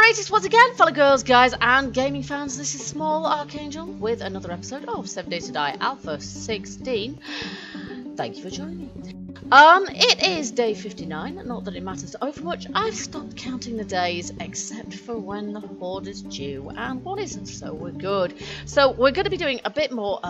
Greetings once again, fellow girls, guys, and gaming fans. This is Small Archangel with another episode of 7 Days to Die Alpha 16. Thank you for joining me. It is day 59. Not that it matters over much. I've stopped counting the days except for when the horde is due, and one isn't, so we're good. So we're going to be doing a bit more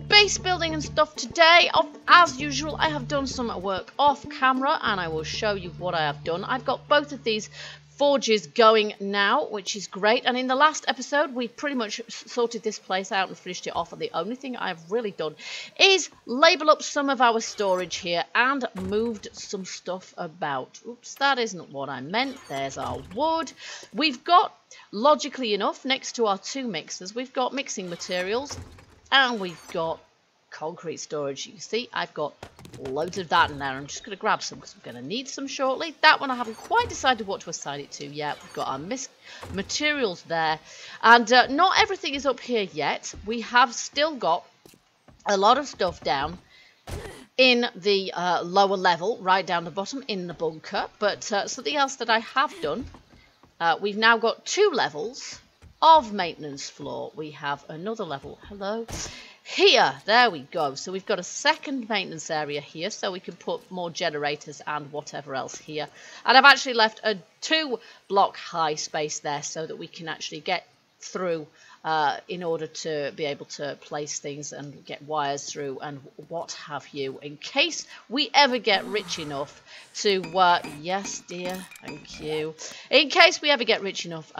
base building and stuff today. As usual, I have done some work off camera, and I will show you what I have done. I've got both of these forges going now, which is great, and in the last episode we pretty much sorted this place out and finished it off, and the only thing I've really done is label up some of our storage here and moved some stuff about. Oops, that isn't what I meant. There's our wood. We've got, logically enough, next to our two mixers, we've got mixing materials and we've got concrete storage. You can see I've got loads of that in there. I'm just going to grab some because I'm going to need some shortly. That one I haven't quite decided what to assign it to yet. We've got our materials there, and not everything is up here yet. We have still got a lot of stuff down in the lower level, right down the bottom in the bunker, but something else that I have done, we've now got 2 levels of maintenance floor. We have another level, hello, here, there we go. So we've got a second maintenance area here, so we can put more generators and whatever else here. And I've actually left a 2 block high space there so that we can actually get through in order to be able to place things and get wires through and what have you, in case we ever get rich enough to yes dear, thank you, in case we ever get rich enough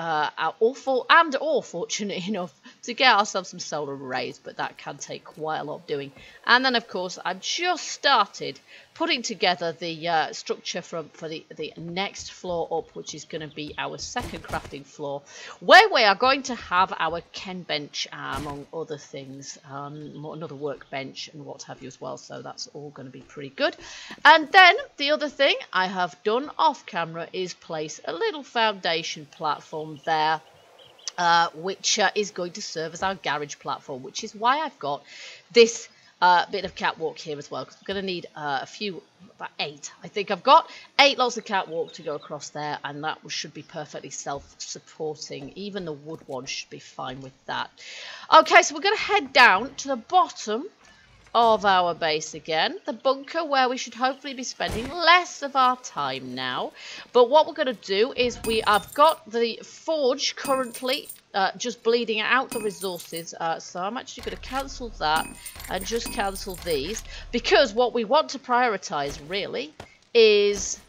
or fortunate enough to get ourselves some solar arrays, but that can take quite a lot of doing. And then of course I've just started putting together the structure for the next floor up, which is going to be our second crafting floor, where we are going to have our Ken bench, among other things, another workbench and what have you as well. So that's all going to be pretty good. And then the other thing I have done off camera is place a little foundation platform there, which is going to serve as our garage platform, which is why I've got this bit of catwalk here as well, because I'm going to need a few, about 8. I think I've got 8 lots of catwalk to go across there, and that should be perfectly self-supporting. Even the wood one should be fine with that. Okay, so we're going to head down to the bottom of our base again, the bunker, where we should hopefully be spending less of our time now. But what we're going to do is I've got the forge currently just bleeding out the resources, so I'm actually going to cancel that and just cancel these, because what we want to prioritize really is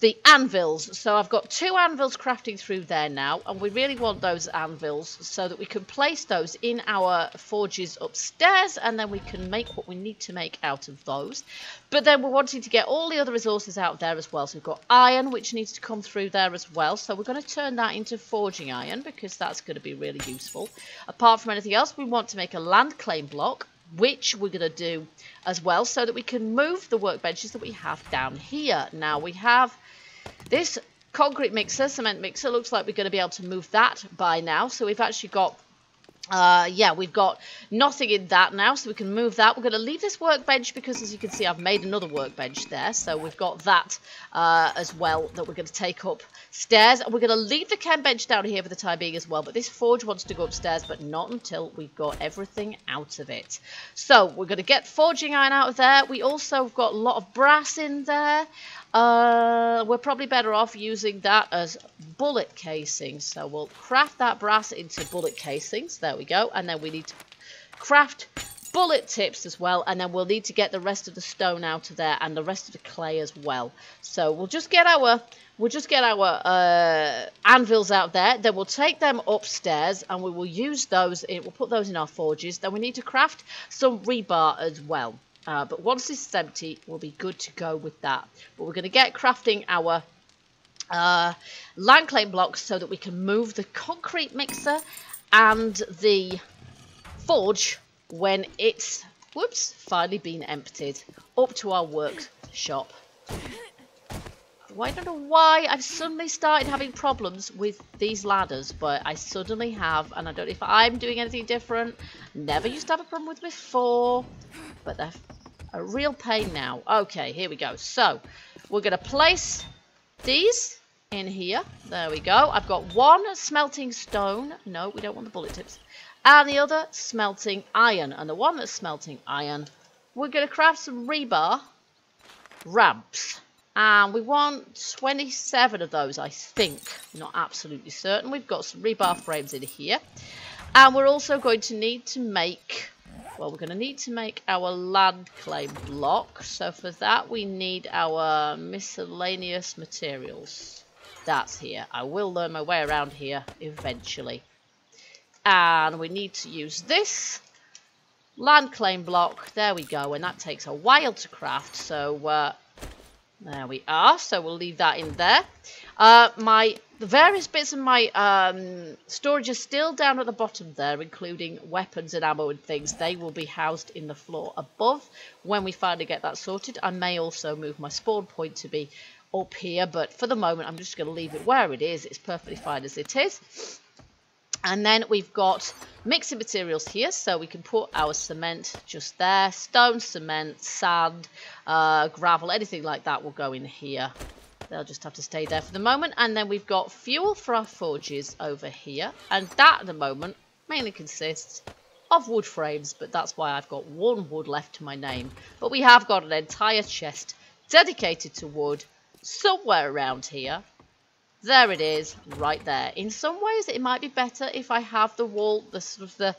the anvils. So I've got 2 anvils crafting through there now, and we really want those anvils so that we can place those in our forges upstairs, and then we can make what we need to make out of those. But then we're wanting to get all the other resources out there as well. So we've got iron, which needs to come through there as well, so we're going to turn that into forging iron, because that's going to be really useful. Apart from anything else, we want to make a land claim block, which we're going to do as well, so that we can move the workbenches that we have down here. Now we have this concrete mixer, cement mixer, looks like we're going to be able to move that by now. So we've actually got, yeah, we've got nothing in that now, so we can move that. We're going to leave this workbench because, as you can see, I've made another workbench there. So we've got that as well that we're going to take upstairs. And we're going to leave the Ken bench down here for the time being as well. But this forge wants to go upstairs, but not until we've got everything out of it. So we're going to get forging iron out of there. We also have got a lot of brass in there. We're probably better off using that as bullet casings. So we'll craft that brass into bullet casings. There we go. And then we need to craft bullet tips as well. And then we'll need to get the rest of the stone out of there and the rest of the clay as well. So we'll just get our anvils out there. Then we'll take them upstairs and we will use those. We'll put those in our forges. Then we need to craft some rebar as well. But once this is empty, we'll be good to go with that. But we're going to get crafting our land claim blocks so that we can move the concrete mixer and the forge when it's, whoops, finally been emptied, up to our workshop. I don't know why I've suddenly started having problems with these ladders, but I suddenly have, and I don't know if I'm doing anything different. Never used to have a problem with before, but they're a real pain now. Okay, here we go. So we're going to place these in here. There we go. I've got one smelting stone. No, we don't want the bullet tips. And the other smelting iron. And the one that's smelting iron, we're going to craft some rebar ramps. And we want 27 of those, I think. Not absolutely certain. We've got some rebar frames in here. And we're also going to need to make... Well, we're going to need to make our land claim block. So for that, we need our miscellaneous materials. That's here. I will learn my way around here eventually. And we need to use this land claim block. There we go. And that takes a while to craft. So there we are. So we'll leave that in there. The various bits of my storage are still down at the bottom there, including weapons and ammo and things. They will be housed in the floor above when we finally get that sorted. I may also move my spawn point to be up here, but for the moment I'm just going to leave it where it is. It's perfectly fine as it is. And then we've got mixing materials here, so we can put our cement just there. Stone, cement, sand, gravel, anything like that will go in here. They'll just have to stay there for the moment. And then we've got fuel for our forges over here. And that at the moment mainly consists of wood frames, but that's why I've got one wood left to my name. But we have got an entire chest dedicated to wood somewhere around here. There it is, right there. In some ways, it might be better if I have the wall, the sort of the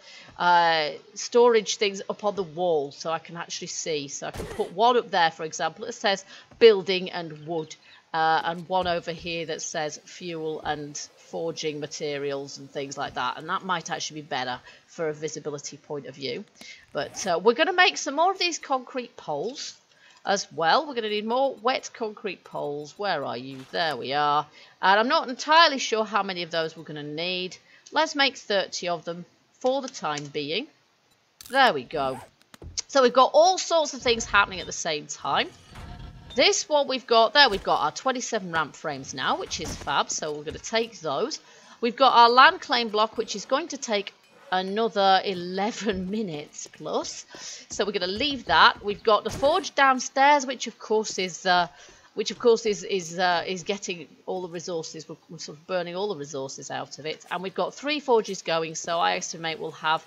storage things up on the wall, so I can actually see. So I can put one up there, for example, that says building and wood, and one over here that says fuel and forging materials and things like that. And that might actually be better for a visibility point of view. But we're going to make some more of these concrete poles as well. We're going to need more wet concrete poles. Where are you? There we are. And I'm not entirely sure how many of those we're going to need. Let's make 30 of them for the time being. There we go. So we've got all sorts of things happening at the same time. This one we've got, there we've got our 27 ramp frames now, which is fab. So we're going to take those. We've got our land claim block, which is going to take another 11 minutes plus, so we're going to leave that. We've got the forge downstairs, which of course is getting all the resources. We're sort of burning all the resources out of it, and we've got 3 forges going, so I estimate we'll have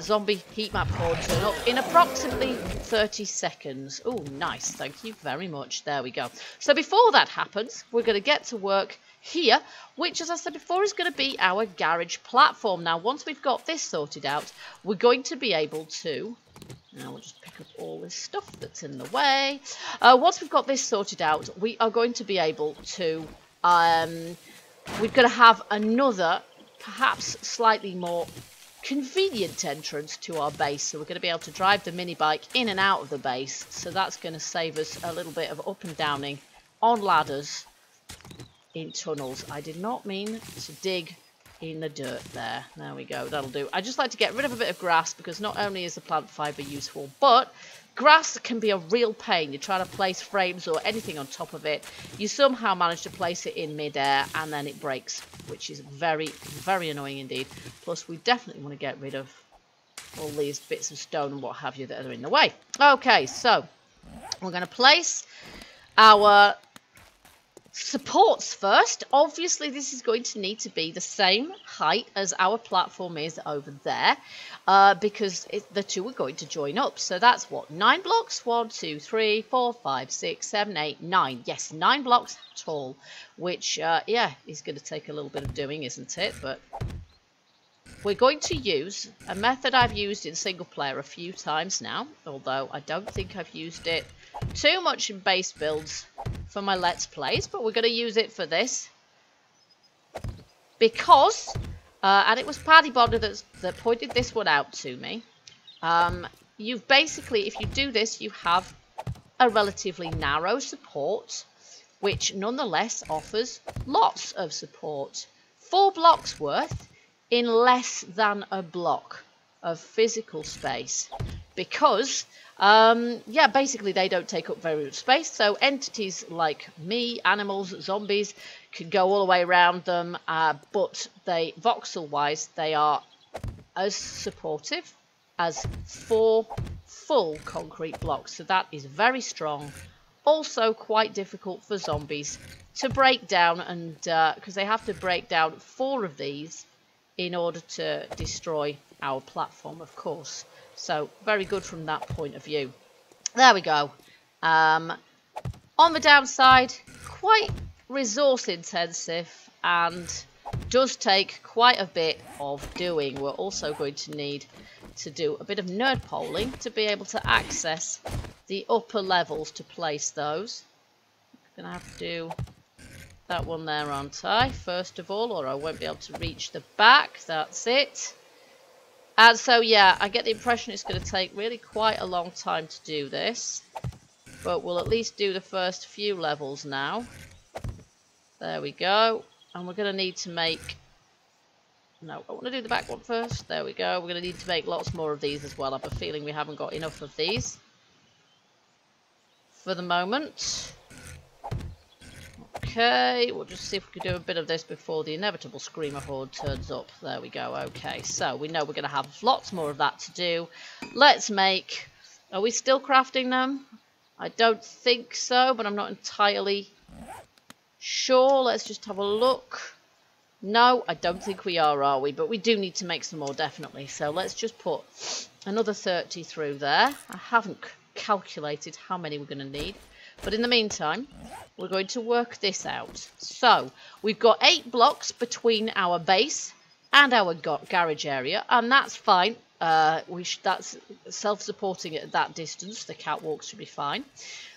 zombie heat map forge turn up in approximately 30 seconds. Oh, nice, thank you very much. There we go. So before that happens, we're going to get to work here, which, as I said before, is going to be our garage platform. Now, once we've got this sorted out, we're going to be able to... Now, we'll just pick up all this stuff that's in the way. Once we've got this sorted out, we are going to be able to... we're going to have another, perhaps slightly more convenient entrance to our base. So we're going to be able to drive the mini bike in and out of the base. So that's going to save us a little bit of up and downing on ladders in tunnels. I did not mean to dig in the dirt there. There we go. That'll do. I just like to get rid of a bit of grass, because not only is the plant fibre useful, but grass can be a real pain. You're trying to place frames or anything on top of it. You somehow manage to place it in midair and then it breaks, which is very, very annoying indeed. Plus, we definitely want to get rid of all these bits of stone and what have you that are in the way. Okay, so we're going to place our supports first. Obviously, this is going to need to be the same height as our platform is over there, because the two are going to join up. So that's what, 9 blocks? 1, 2, 3, 4, 5, 6, 7, 8, 9. Yes, 9 blocks tall, which, yeah, is going to take a little bit of doing, isn't it? But we're going to use a method I've used in single player a few times now, although I don't think I've used it too much in base builds for my Let's Plays, but we're going to use it for this because, and it was Paddy Bonder that pointed this one out to me, you've basically, if you do this, you have a relatively narrow support, which nonetheless offers lots of support. 4 blocks worth in less than a block of physical space, because yeah, basically they don't take up very much space, so entities like me, animals, zombies can go all the way around them, but they, voxel wise, they are as supportive as 4 full concrete blocks, so that is very strong. Also quite difficult for zombies to break down, and because they have to break down 4 of these in order to destroy our platform, of course. So very good from that point of view. There we go. On the downside, quite resource intensive and does take quite a bit of doing. We're also going to need to do a bit of nerd polling to be able to access the upper levels to place those. I'm gonna have to do that one there, aren't I? First of all, or I won't be able to reach the back. That's it. And so yeah, I get the impression it's going to take really quite a long time to do this, but we'll at least do the first few levels now. There we go. And we're going to need to make... No, I want to do the back one first. There we go. We're going to need to make lots more of these as well. I have a feeling we haven't got enough of these for the moment. Okay, we'll just see if we can do a bit of this before the inevitable screamer horde turns up. There we go. Okay, so we know we're going to have lots more of that to do. Let's make... Are we still crafting them? I don't think so, but I'm not entirely sure. Let's just have a look. No, I don't think we are we? But we do need to make some more, definitely. So let's just put another 30 through there. I haven't calculated how many we're going to need. But in the meantime, we're going to work this out. So we've got 8 blocks between our base and our garage area. And that's fine. That's self-supporting at that distance. The catwalk should be fine.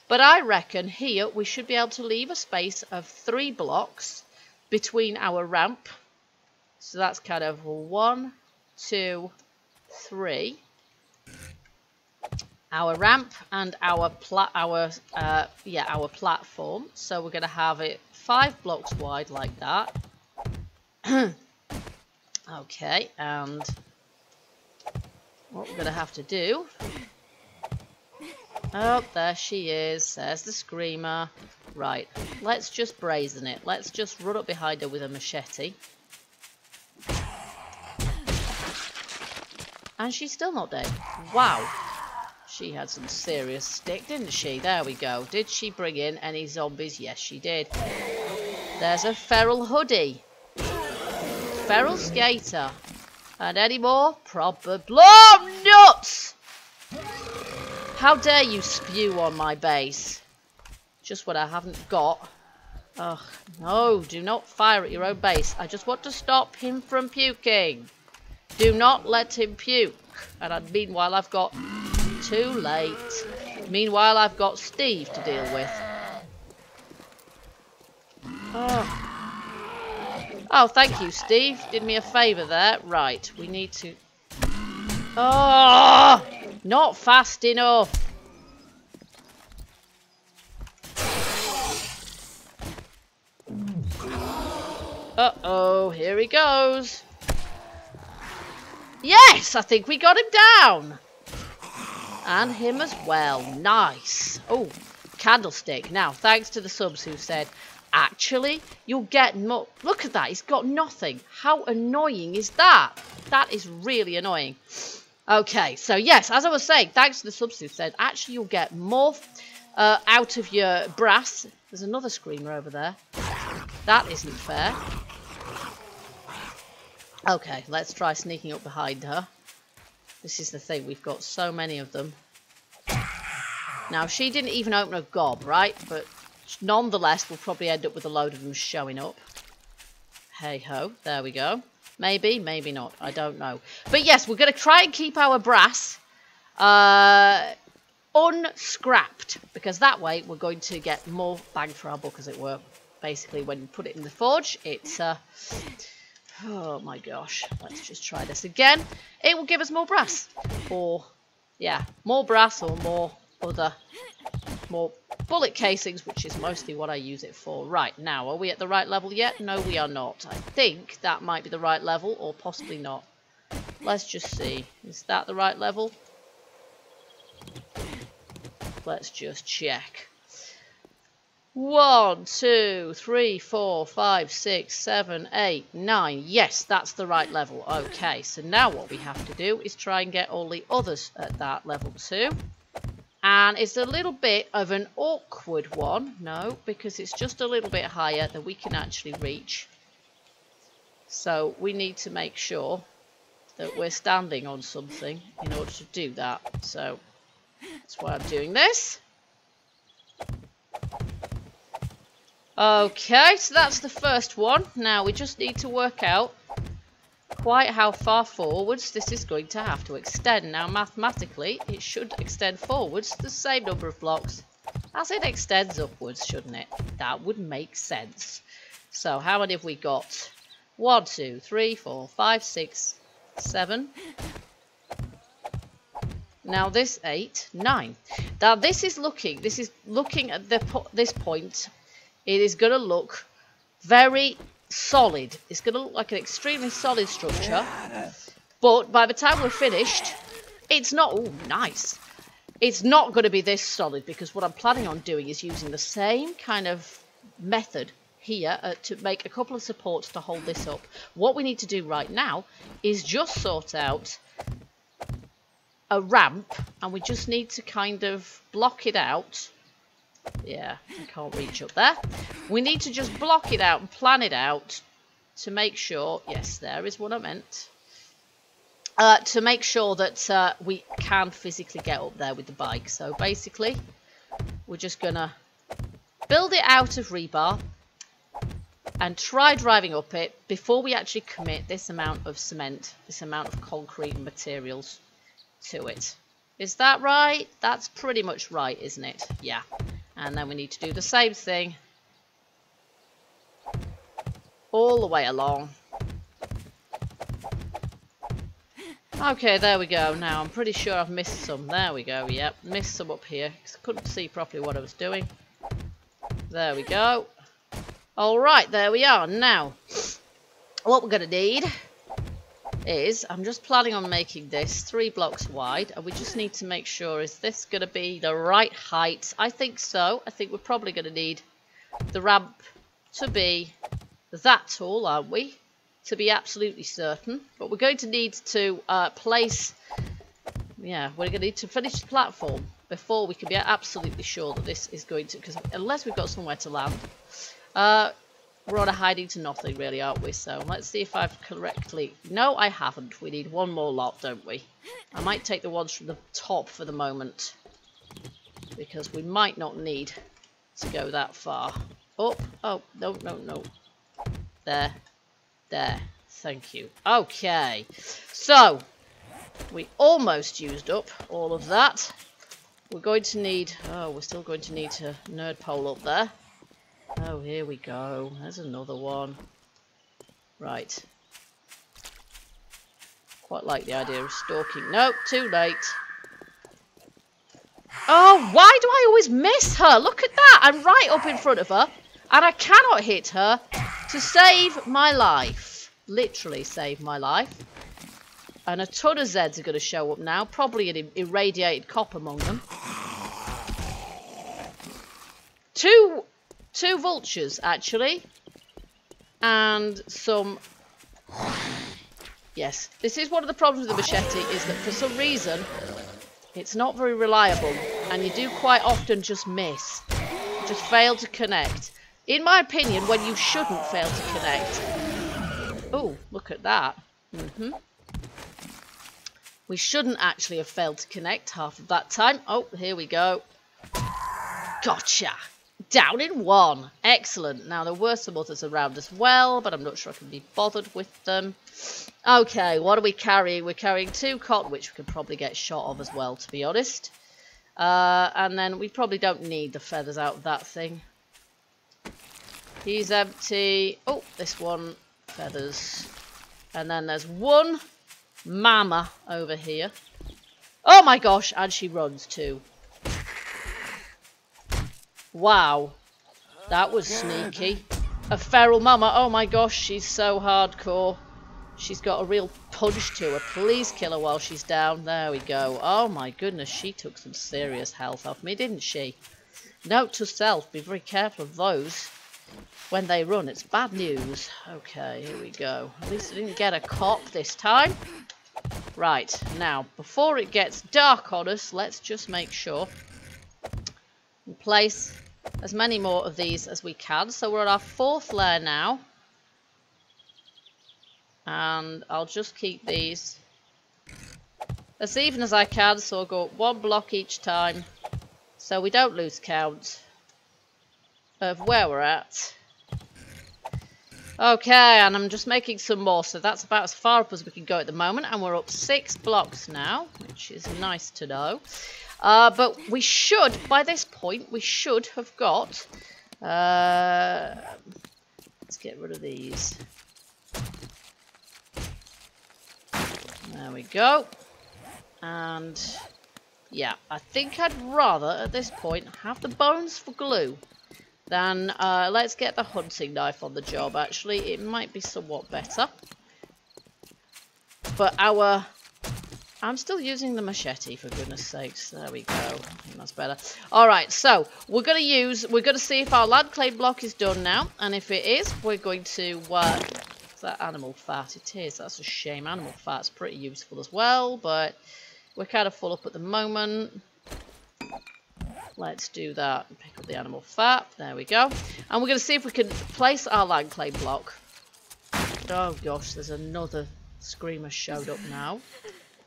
But I reckon here we should be able to leave a space of 3 blocks between our ramp. So that's kind of 1, 2, 3. Our ramp and our platform. So we're going to have it 5 blocks wide like that. Okay, and what we're going to have to do... Oh, there she is. There's the screamer. Right, let's just brazen it. Let's just run up behind her with a machete. And she's still not dead. Wow. She had some serious stick, didn't she? There we go. Did she bring in any zombies? Yes, she did. There's a feral hoodie. Feral skater. And any more? Proper blow nuts! How dare you spew on my base? Just what I haven't got. Ugh, no, do not fire at your own base. I just want to stop him from puking. Do not let him puke. And meanwhile, I've got... Too late. Meanwhile, I've got Steve to deal with. Oh, thank you, Steve. Did me a favour there. Right, we need to... Oh, not fast enough. Uh-oh, here he goes. Yes, I think we got him down. And him as well. Nice. Oh, candlestick. Now, thanks to the subs who said, actually, you'll get more. Look at that. He's got nothing. How annoying is that? That is really annoying. Okay, so yes, as I was saying, thanks to the subs who said, actually, you'll get more out of your brass. There's another screamer over there. That isn't fair. Okay, let's try sneaking up behind her. This is the thing, we've got so many of them. Now, she didn't even open a gob, right? But nonetheless, we'll probably end up with a load of them showing up. Hey-ho, there we go. Maybe, maybe not, I don't know. But yes, we're going to try and keep our brass unscrapped. Because that way, we're going to get more bang for our buck, as it were. Basically, when you put it in the forge, it's... Oh my gosh, let's just try this again. It will give us more brass. Or, yeah, more brass or more bullet casings, which is mostly what I use it for. Right, now, are we at the right level yet? No, we are not. I think that might be the right level, or possibly not. Let's just see. Is that the right level? Let's just check. 1, 2, 3, 4, 5, 6, 7, 8, 9. Yes, that's the right level. Okay, so now what we have to do is try and get all the others at that level too. And it's a little bit of an awkward one. No, because it's just a little bit higher than we can actually reach. So we need to make sure that we're standing on something in order to do that. So that's why I'm doing this. Okay, so that's the first one. Now we just need to work out quite how far forwards this is going to have to extend. Now mathematically it should extend forwards the same number of blocks as it extends upwards, shouldn't it? That would make sense. So how many have we got? 1, 2, 3, 4, 5, 6, 7. Now this 8, 9. Now this is looking at this point. It is going to look very solid. It's going to look like an extremely solid structure. But by the time we're finished, it's not... Oh, nice. It's not going to be this solid, because what I'm planning on doing is using the same kind of method here to make a couple of supports to hold this up. What we need to do right now is just sort out a ramp, and we just need to kind of block it out. Yeah, I can't reach up there. We need to just block it out and plan it out to make sure... Yes, there is what I meant. To make sure that we can physically get up there with the bike. So basically, we're just going to build it out of rebar and try driving up it before we actually commit this amount of cement, this amount of concrete and materials to it. Is that right? That's pretty much right, isn't it? Yeah. And then we need to do the same thing all the way along. Okay, there we go. Now, I'm pretty sure I've missed some. There we go, yep. Missed some up here, because I couldn't see properly what I was doing. There we go. Alright, there we are. Now, what we're going to need is, I'm just planning on making this 3 blocks wide, and we just need to make sure, is this going to be the right height? I think so. I think we're probably going to need the ramp to be that tall, aren't we? To be absolutely certain. But we're going to need to place... Yeah, we're going to need to finish the platform before we can be absolutely sure that this is going to... Because unless we've got somewhere to land... we're on a hiding to nothing, really, aren't we? So let's see if I've correctly... No, I haven't. We need one more lot, don't we? I might take the ones from the top for the moment, because we might not need to go that far. Up. Oh, no, no, no. There. There. Thank you. Okay. So, we almost used up all of that. We're going to need... Oh, we're still going to need a nerd pole up there. Oh, here we go. There's another one. Right. Quite like the idea of stalking. Nope, too late. Oh, why do I always miss her? Look at that. I'm right up in front of her. And I cannot hit her to save my life. Literally save my life. And a ton of Zeds are going to show up now. Probably an irradiated cop among them. Two vultures, actually. And some... Yes, this is one of the problems with the machete, is that for some reason, it's not very reliable. And you do quite often just miss. Just fail to connect. In my opinion, when you shouldn't fail to connect. Oh, look at that. We shouldn't actually have failed to connect half of that time. Oh, here we go. Gotcha. Down in 1. Excellent. Now, there were some others around as well, but I'm not sure I can be bothered with them. Okay, what are we carrying? We're carrying 2 cotton, which we could probably get shot of as well, to be honest. And then we probably don't need the feathers out of that thing. He's empty. Oh, this one. Feathers. And then there's 1 mama over here. Oh my gosh, and she runs too. Wow. That was sneaky. A feral mama. Oh my gosh, she's so hardcore. She's got a real punch to her. Please kill her while she's down. There we go. Oh my goodness, she took some serious health off me, didn't she? Note to self, be very careful of those. When they run, it's bad news. Okay, here we go. At least I didn't get a cop this time. Right, now, before it gets dark on us, let's just make sure And place as many more of these as we can. So we're at our 4th layer now. And I'll just keep these as even as I can, so I'll go 1 block each time so we don't lose count of where we're at. Okay, and I'm just making some more, so that's about as far up as we can go at the moment, and we're up 6 blocks now, which is nice to know. But we should, by this point, we should have got... let's get rid of these. There we go. And yeah, I think I'd rather at this point have the bones for glue than let's get the hunting knife on the job. Actually, it might be somewhat better. But I'm still using the machete, for goodness sakes. There we go. I think that's better. Alright, so we're gonna see if our land clay block is done now. And if it is, we're going to that animal fat. It is. That's a shame. Animal fat's pretty useful as well, but we're kind of full up at the moment. Let's do that and pick up the animal fat. There we go. And we're going to see if we can place our land clay block. Oh gosh, there's another screamer showed up now.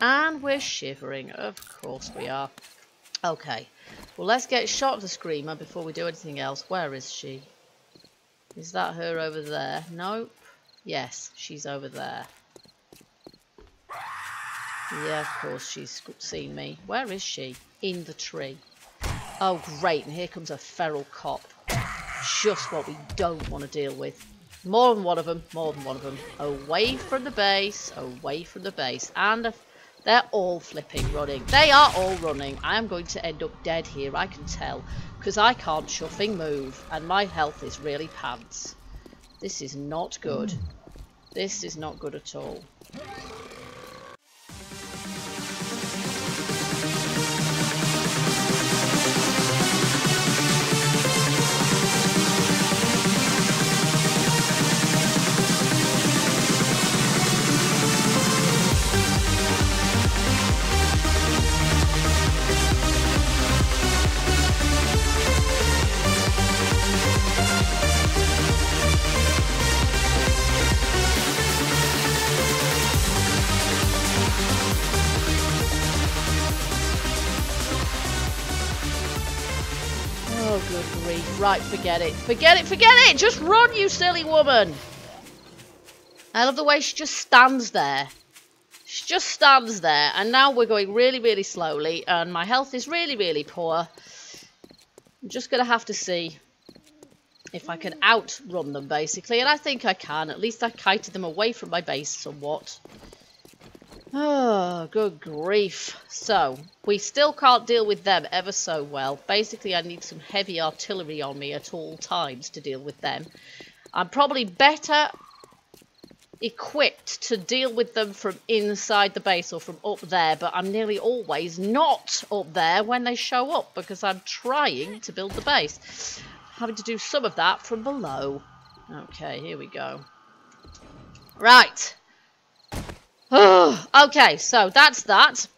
And we're shivering. Of course we are. Okay. Well, let's get a shot of the screamer before we do anything else. Where is she? Is that her over there? Nope. Yes, she's over there. Yeah, of course she's seen me. Where is she? In the tree. Oh, great. And here comes a feral cop. Just what we don't want to deal with. More than one of them. More than one of them. Away from the base. Away from the base. And they're all flipping running. They are all running. I am going to end up dead here, I can tell. Because I can't chuffing move. And my health is really pants. This is not good. This is not good at all. Right, forget it. Forget it, forget it! Just run, you silly woman! I love the way she just stands there. She just stands there. And now we're going really, really slowly. And my health is really, really poor. I'm just going to have to see if I can outrun them, basically. And I think I can. At least I kited them away from my base somewhat. Oh, good grief. So, we still can't deal with them ever so well. Basically, I need some heavy artillery on me at all times to deal with them. I'm probably better equipped to deal with them from inside the base or from up there, but I'm nearly always not up there when they show up because I'm trying to build the base. Having to do some of that from below. Okay, here we go. Right. Okay, so that's that.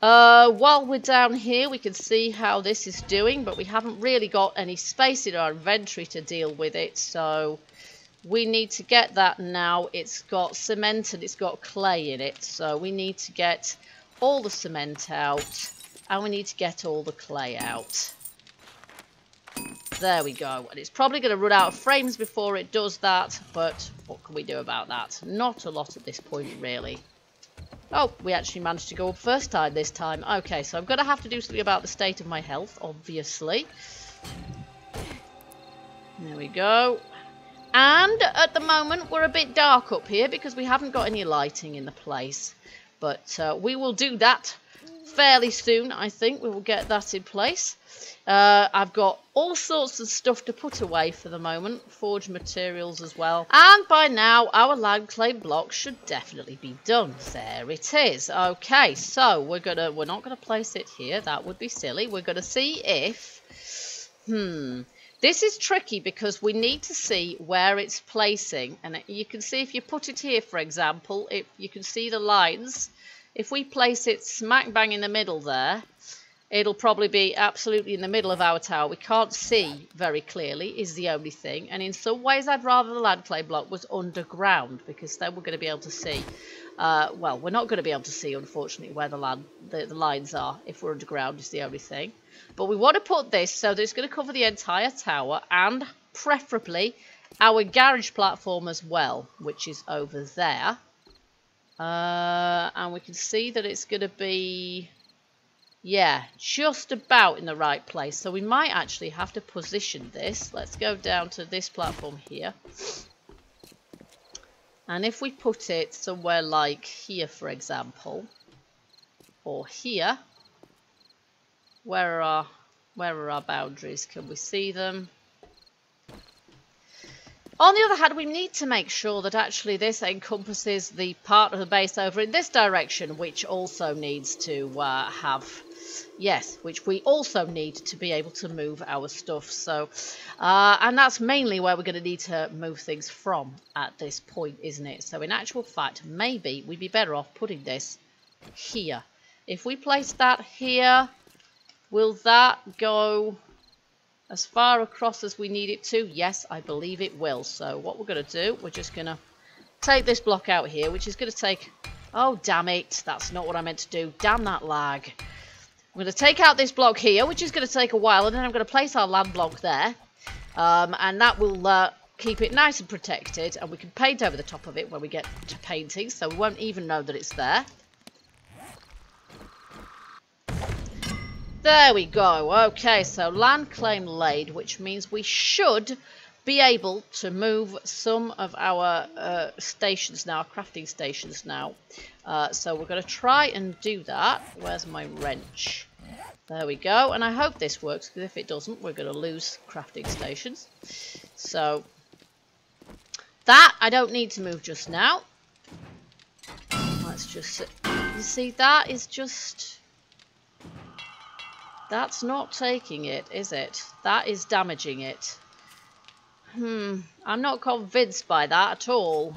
While we're down here, we can see how this is doing, but we haven't really got any space in our inventory to deal with it, so we need to get that now. It's got cement and it's got clay in it, so we need to get all the cement out, and we need to get all the clay out. There we go. And it's probably going to run out of frames before it does that, but what can we do about that? Not a lot at this point, really. Oh, we actually managed to go up first time this time. Okay, so I'm going to have to do something about the state of my health, obviously. There we go. And at the moment, we're a bit dark up here because we haven't got any lighting in the place. But we will do that fairly soon, I think. We will get that in place. I've got all sorts of stuff to put away for the moment, forged materials as well. And by now, our land clay block should definitely be done. There it is. Okay, so we're not gonna place it here. That would be silly. We're gonna see if, this is tricky because we need to see where it's placing, and you can see if you put it here, for example, if you can see the lines. If we place it smack bang in the middle there, It'll probably be absolutely in the middle of our tower. We can't see very clearly is the only thing. And in some ways, I'd rather the land clay block was underground, because then we're going to be able to see. Well, we're not going to be able to see, unfortunately, where the lines are if we're underground is the only thing. But we want to put this so that it's going to cover the entire tower, and preferably our garage platform as well, which is over there. And we can see that it's going to be... yeah, just about in the right place. So we might actually have to position this. Let's go down to this platform here. And if we put it somewhere like here, for example, or here, where are our boundaries? Can we see them? On the other hand, we need to make sure that actually this encompasses the part of the base over in this direction, which also needs to have... yes, which we also need to be able to move our stuff. So, and that's mainly where we're going to need to move things from at this point, isn't it? So in actual fact, maybe we'd be better off putting this here. If we place that here, will that go as far across as we need it to? Yes, I believe it will. So what we're going to do, we're just going to take this block out here, which is going to take... oh, damn it. That's not what I meant to do. Damn that lag. I'm going to take out this block here, which is going to take a while, and then I'm going to place our land block there. And that will keep it nice and protected, and we can paint over the top of it when we get to painting, so we won't even know that it's there. There we go. Okay, so land claim laid, which means we should be able to move some of our stations now, crafting stations now. So we're going to try and do that. Where's my wrench? There we go. And I hope this works, because if it doesn't, we're going to lose crafting stations. So that I don't need to move just now. Let's just... you see, that is just... that's not taking it, is it? That is damaging it. I'm not convinced by that at all.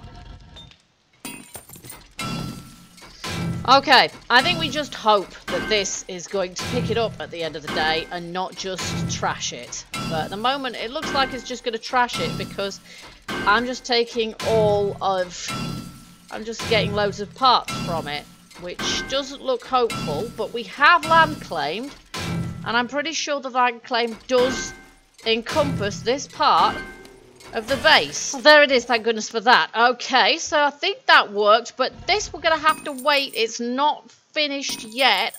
Okay, I think we just hope that this is going to pick it up at the end of the day and not just trash it. But at the moment, it looks like it's just going to trash it, because I'm just taking all of... I'm just getting loads of parts from it, which doesn't look hopeful. But we have land claimed, and I'm pretty sure the land claim does encompass this part of the base. Well, there it is, thank goodness for that. Okay, so I think that worked, but this we're going to have to wait. It's not finished yet.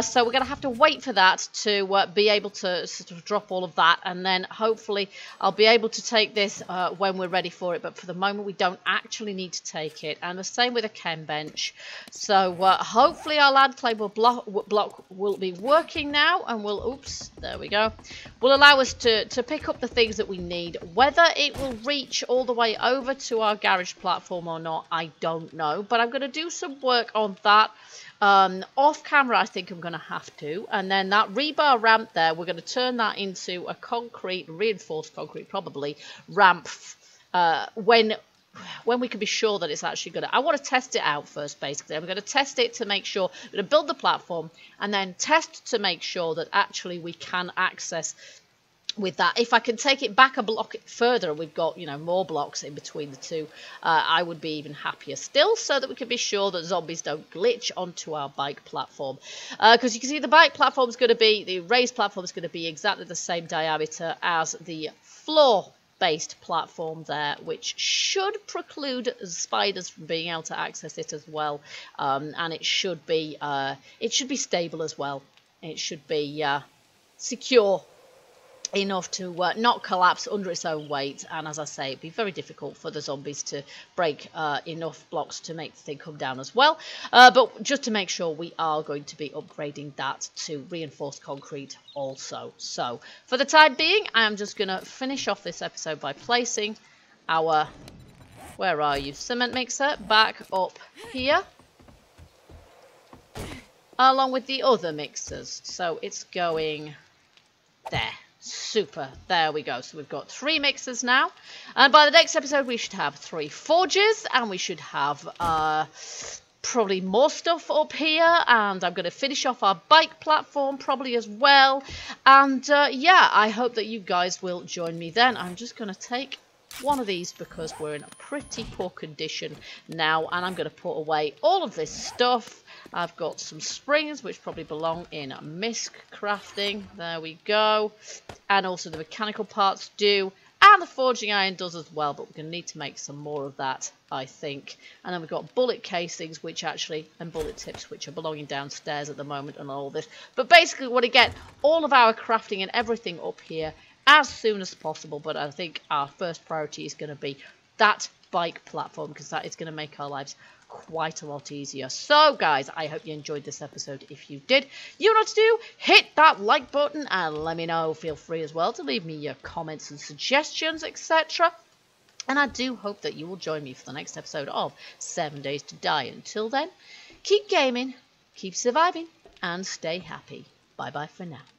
So we're going to have to wait for that to be able to sort of drop all of that, and then hopefully I'll be able to take this when we're ready for it. But for the moment, we don't actually need to take it, and the same with a chem bench. So hopefully our land claim block will be working now, and will, oops, there we go, will allow us to pick up the things that we need. Whether it will reach all the way over to our garage platform or not, I don't know, but I'm going to do some work on that. Off camera, I think I'm going to have to. And then that rebar ramp there, we're going to turn that into a concrete, reinforced concrete, probably, ramp when we can be sure that it's actually going to... I want to test it out first, basically. I'm going to test it to make sure... I'm going to build the platform and then test to make sure that actually we can access... with that. If I can take it back a block further and we've got, you know, more blocks in between the two, I would be even happier still, so that we can be sure that zombies don't glitch onto our bike platform. Because you can see the bike platform is going to be, the raised platform is going to be exactly the same diameter as the floor-based platform there, which should preclude spiders from being able to access it as well. And it should be stable as well. It should be secure enough to not collapse under its own weight, and as I say, it'd be very difficult for the zombies to break enough blocks to make the thing come down as well. But just to make sure, we are going to be upgrading that to reinforced concrete also. So for the time being, I am just going to finish off this episode by placing our, where are you, cement mixer back up here along with the other mixers. So it's going there. Super, there we go. So we've got 3 mixers now, and by the next episode we should have 3 forges, and we should have probably more stuff up here, and I'm going to finish off our bike platform probably as well. And yeah, I hope that you guys will join me then. I'm just going to take one of these because we're in a pretty poor condition now, and I'm going to put away all of this stuff. I've got some springs which probably belong in misc crafting. There we go. And also the mechanical parts do. And the forging iron does as well, but we're going to need to make some more of that, I think. And then we've got bullet casings, and bullet tips, which are belonging downstairs at the moment, and all this. But basically, we want to get all of our crafting and everything up here as soon as possible. But I think our first priority is going to be that bike platform, because that is going to make our lives quite a lot easier. So guys, I hope you enjoyed this episode. If you did, you know what to do. Hit that like button and let me know. Feel free as well to leave me your comments and suggestions, etc. And I do hope that you will join me for the next episode of 7 Days to Die. Until then, keep gaming, keep surviving, and stay happy. Bye bye for now.